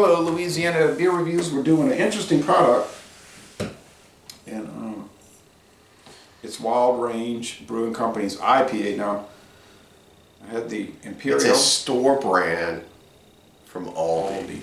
Hello, Louisiana Beer Reviews. We're doing an interesting product, and it's Wild Range Brewing Company's IPA. Now, I had the Imperial. It's a store brand from Aldi.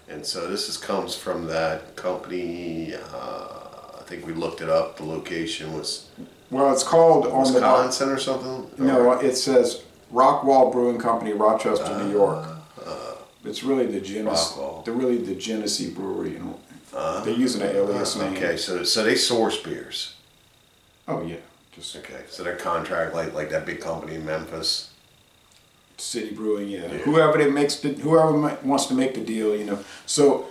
And so comes from that company. I think we looked it up. The location was Well, it's called Wisconsin or something. No, it says Rockwall Brewing Company, Rochester, New York. It's really the Genesee Brewery. They're using an alias name. Okay, so they source beers. Oh yeah, Okay, so they're contract like that big company in Memphis. City Brewing, yeah. Whoever wants to make the deal, So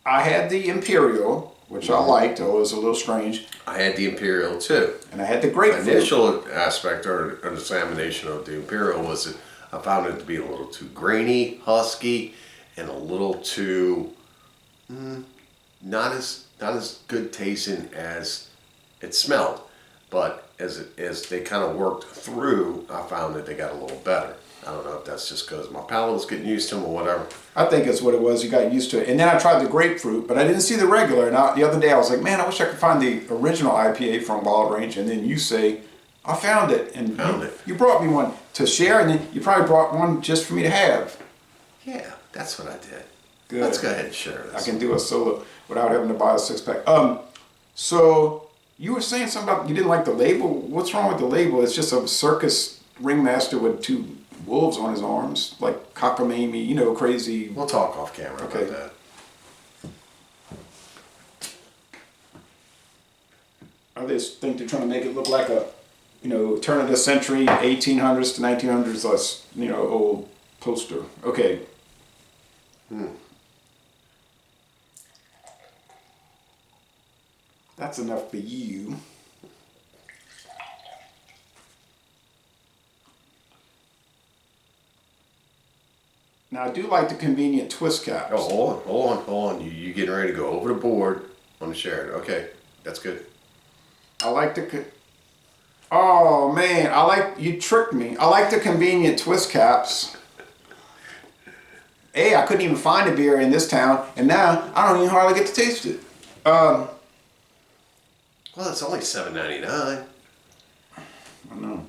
I had the Imperial, which I liked, although it was a little strange. I had the Imperial too. And I had the grapefruit. The initial aspect or examination of the Imperial was that I found it to be a little too grainy, husky, and a little too not as good tasting as it smelled. But as they kind of worked through, I found that they got a little better. I don't know if that's just because my palate was getting used to them or whatever. I think it's what it was. You got used to it. And then I tried the grapefruit, but I didn't see the regular. And the other day I was like, man, I wish I could find the original IPA from Wild Range. And then you say, I found it. And you brought me one to share, and then you probably brought one just for me to have. Yeah, that's what I did. Good. Let's go ahead and share this. I can do a solo without having to buy a six-pack. So you were saying something about you didn't like the label. What's wrong with the label? It's just a circus ringmaster with two wolves on his arms, like cockamamie, crazy. We'll talk off camera about that. I just think they're trying to make it look like a, turn of the century, 1800s to 1900s, old poster. Okay. That's enough for you. Now, I do like the convenient twist caps. Oh, hold on. You getting ready to go over the board on the share. Okay, that's good. I like the... Oh, man, you tricked me. I like the convenient twist caps. Hey, I couldn't even find a beer in this town, and now I don't even hardly get to taste it. Well, it's only $7.99. I know.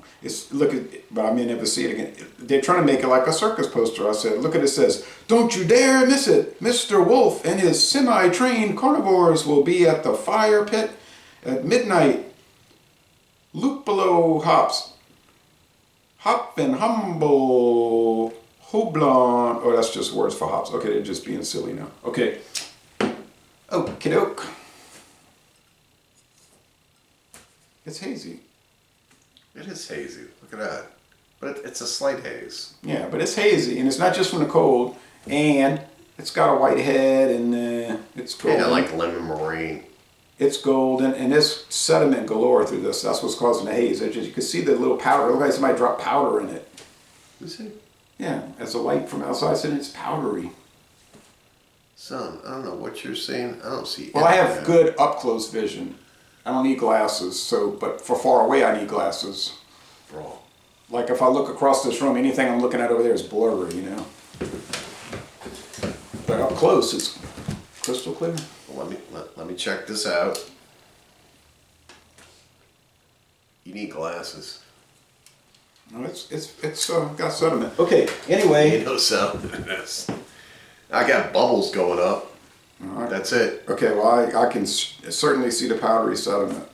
But I may never see it again. They're trying to make it like a circus poster. I said, look at it says, "Don't you dare miss it. Mr. Wolf and his semi-trained carnivores will be at the fire pit at midnight. Lupolo hops. Hop and humble. Houblon." Oh, that's just words for hops. Okay, they're just being silly now. Okay. Okie doke. It's hazy. It is hazy. Look at that. But it's a slight haze. Yeah, but it's hazy, and it's not just from the cold, and it's got a white head, and it's golden. Yeah, like lemon meringue. It's golden, and there's sediment galore through this. That's what's causing the haze. You can see the little powder. It looks like somebody dropped powder in it. You see? Yeah, as the light from outside said, it's powdery. Son, I don't know what you're seeing. I don't see. Well, I have good up-close vision. I don't need glasses, but for far away I need glasses. Bro. Like if I look across this room, anything I'm looking at over there is blurry, But up close, it's crystal clear. Well, let me check this out. You need glasses. No, it's got sediment. Okay, anyway. So I got bubbles going up. Right. That's it. Okay, well, I can certainly see the powdery sediment.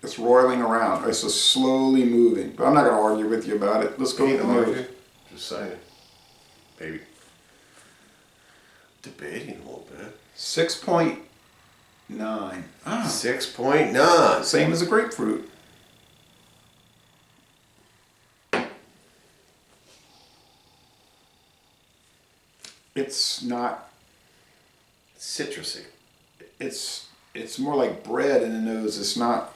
It's roiling around. It's just slowly moving. But I'm not going to argue with you about it. Let's go with the move. Just saying. Maybe. Debating a little bit. 6.9. 6.9. Same as a grapefruit. It's not... Citrusy. It's more like bread in the nose. It's not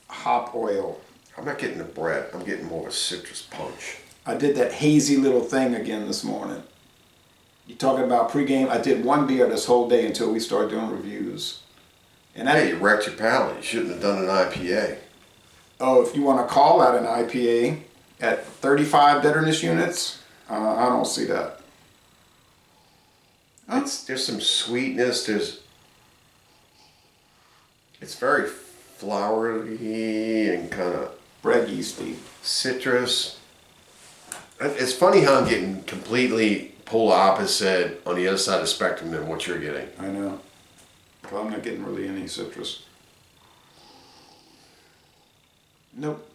hop oil. I'm not getting the bread. I'm getting more of a citrus punch. I did that hazy little thing again this morning. You talking about pregame? I did one beer this whole day until we started doing reviews. And you wrecked your palate. You shouldn't have done an IPA. Oh, if you want to call that an IPA at 35 bitterness units, I don't see that. Huh? There's some sweetness. It's very flowery and kind of Bread yeasty. citrus. It's funny how I'm getting completely polar opposite on the other side of the spectrum than what you're getting. I know. Well, I'm not getting really any citrus. Nope.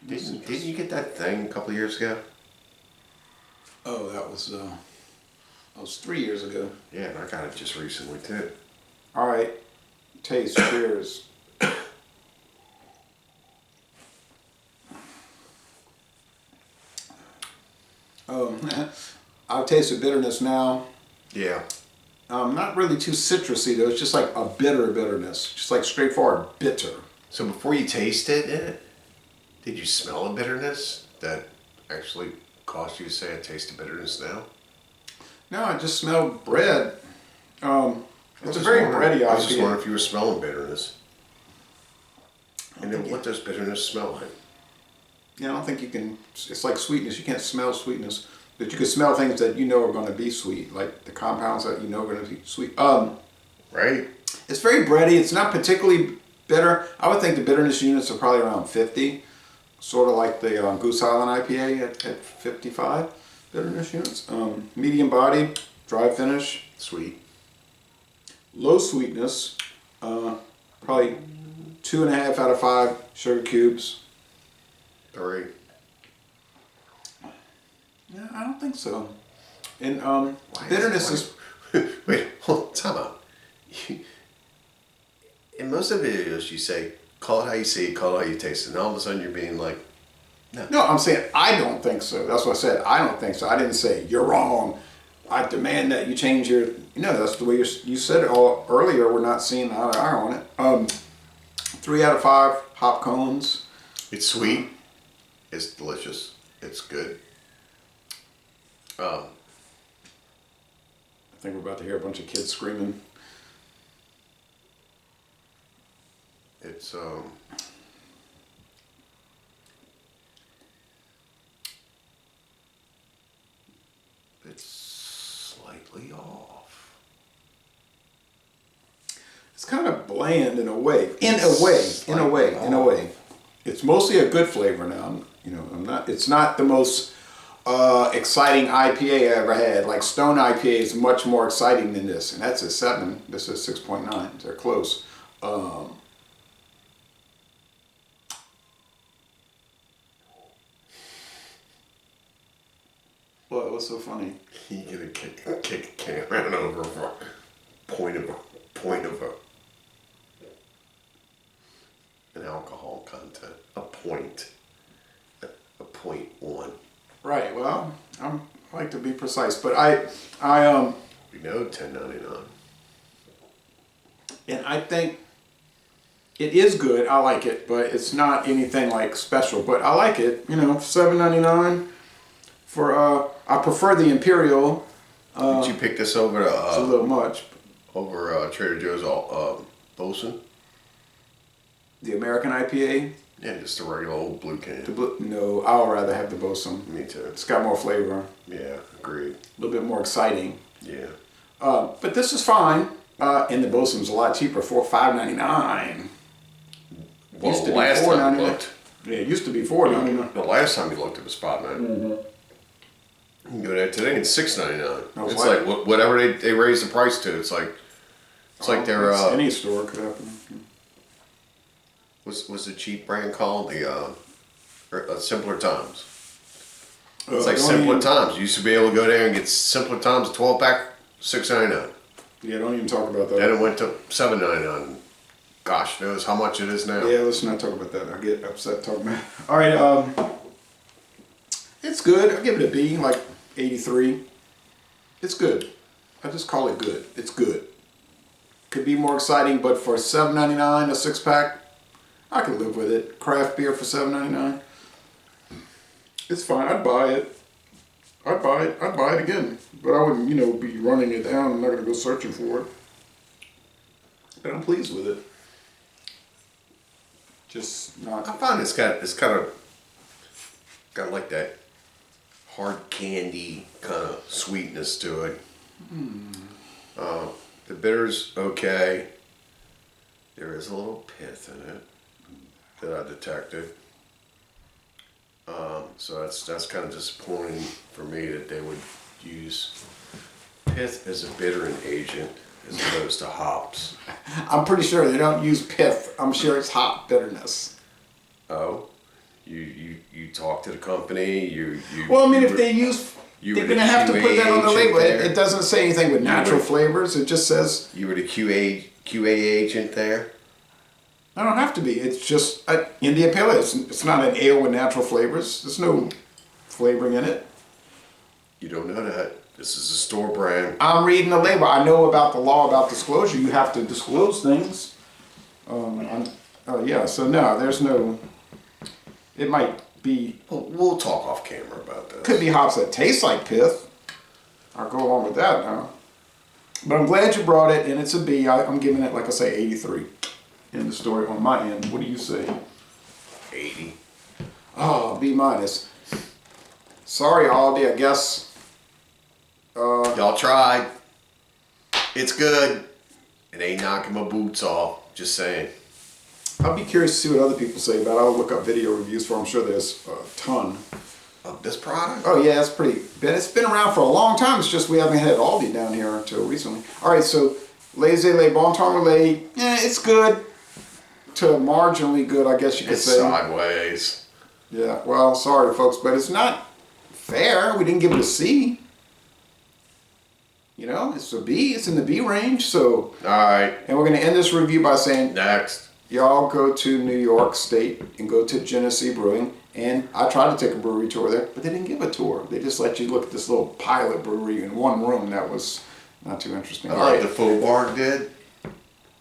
Didn't you get that thing a couple of years ago? Oh, that was 3 years ago. Yeah, and I got it just recently too. All right. Taste. Cheers. Oh, I'll taste the bitterness now. Yeah. Not really too citrusy though. It's just like a bitterness, just like straightforward bitter. So before you tasted it, did you smell the bitterness that actually caused you to say I taste the bitterness now? No, I just smelled bread. It's a just very wondering- bready I was just IPA. wondering if you were smelling bitterness. And then what does bitterness smell like? Yeah, I don't think you can. It's like sweetness. You can't smell sweetness, but you can smell things that you know are going to be sweet, like the compounds that you know are going to be sweet. Right? It's very bready. It's not particularly bitter. I would think the bitterness units are probably around 50, sort of like the Goose Island IPA at 55 bitterness units. Medium body, dry finish, Sweet. low sweetness, probably 2.5 out of 5 sugar cubes. 3. Yeah, I don't think so. And Why bitterness is. Wait, hold time out. In most of the videos, you say, call it how you see it, call it how you taste it. And all of a sudden, you're being like, No, I'm saying I don't think so. That's what I said. I don't think so. I didn't say you're wrong. I demand that you change your. No, that's the way you said it all earlier. We're not seeing eye to eye on it. 3 out of 5 hop cones. it's sweet, it's delicious, it's good. I think we're about to hear a bunch of kids screaming. It's slightly off. It's kind of bland in a way. In a way. It's mostly a good flavor now. I'm not. It's not the most exciting IPA I ever had. Like Stone IPA is much more exciting than this, and that's a 7. This is 6.9. They're close. What? What's so funny? You gonna kick a can around over for point of an alcohol content. A point. A 0.1. Right. Well, I like to be precise, but We know 10.99. and I think it is good. I like it, but it's not anything like special. But I like it. $7.99 for. I prefer the Imperial. Did you pick this over It's a little much. over Trader Joe's Bolson? The American IPA. Yeah, just a regular old blue can. No, I'll rather have the Bosun. Me too. It's got more flavor, Yeah, agreed. a little bit more exciting. Yeah. But this is fine. And the Bosun's a lot cheaper for $5.99. Well, Used to be last time $4.99. we looked, Yeah, it used to be $4.99. the last time we looked, it was $5.99. You can go there today and $6.99. No, It's why? like whatever they raise the price to. It's like they're Any store could happen. what's the cheap brand called? The Simpler Times. It's like don't Simpler even- Times. You used to be able to go there and get Simpler Times 12-pack, $6.99. Yeah, don't even talk about that. Then it went to $7.99. Gosh knows how much it is now. Yeah, let's not talk about that. I get upset talking about it. All right, it's good. I'll give it a B, like 83. It's good. I just call it good. It's good. Could be more exciting, but for $7.99 a 6-pack, I could live with it. Craft beer for $7.99. It's fine. I'd buy it. I'd buy it again. But I wouldn't, be running it down. I'm not gonna go searching for it. But I'm pleased with it. Just not. I find it's got like that hard candy kind of sweetness to it. The bitter's okay. There is a little pith in it that I detected. So that's kind of disappointing for me that they would use pith as a bittering agent as opposed to hops. I'm pretty sure they don't use pith. I'm sure it's hop bitterness. Oh, you talk to the company. Well, I mean, if they use, you they're were going the to have to put that on the QA label. agent It there. doesn't say anything with natural were- flavors. It just says, You were the QA agent there. I don't have to be. It's just India Pale Ale. It's not an ale with natural flavors. There's no flavoring in it. You don't know that. This is a store brand. I'm reading the label. I know about the law about disclosure. You have to disclose things. Yeah, so no, there's no, it might be, We'll talk off camera about this. could be hops that taste like pith. I'll go along with that now. But I'm glad you brought it, and it's a B. I'm giving it, like I say, 83 in the story on my end. What do you say? 80. Oh, B minus. Sorry, Aldi, I guess. Y'all tried. It's good. It ain't knocking my boots off. Just saying. I'll be curious to see what other people say about it. I'll look up video reviews for it. I'm sure there's a ton. Of this product? Oh yeah, it's pretty. It's been around for a long time. It's just we haven't had Aldi down here until recently. All right, so Les Bon Temps Relais, it's good to marginally good, I guess you could It's say. sideways. Yeah. Well, sorry folks, but it's not fair. We didn't give it a C. You know, it's a B. It's in the B range. So, Alright, and we're gonna end this review by saying, next. y'all go to New York State and go to Genesee Brewing. And I tried to take a brewery tour there, but they didn't give a tour. They just let you look at this little pilot brewery in one room. That was not too interesting. All Like right. the Faux Bar did.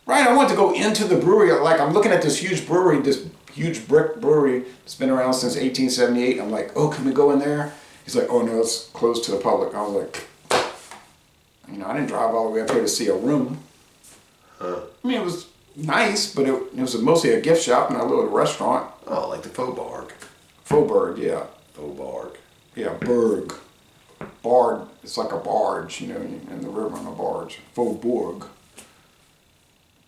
Right, I wanted to go into the brewery. Like, I'm looking at this huge brewery, this huge brick brewery. It's been around since 1878. I'm like, oh, can we go in there? He's like, oh, no, it's closed to the public. I was like, I didn't drive all the way up here to see a room. I mean, it was nice, but it was mostly a gift shop and a little restaurant. Oh, like the Faux Bar. Faubourg, yeah. Faux Bar. Yeah, berg. Bard, it's like a barge, in the river on a barge. Faubourg.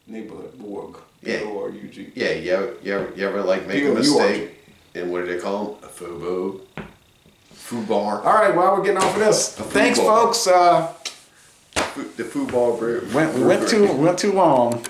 Neighborhood, Borg. Yeah. B-O-R-U-G. Yeah, you ever like make a B-O-U-R-G. mistake? And what do they call them? A Faux Bar. Faux Bar. All right, well, we're getting off of this. Thanks, bar. folks. The Faux Bar brew. We went too long.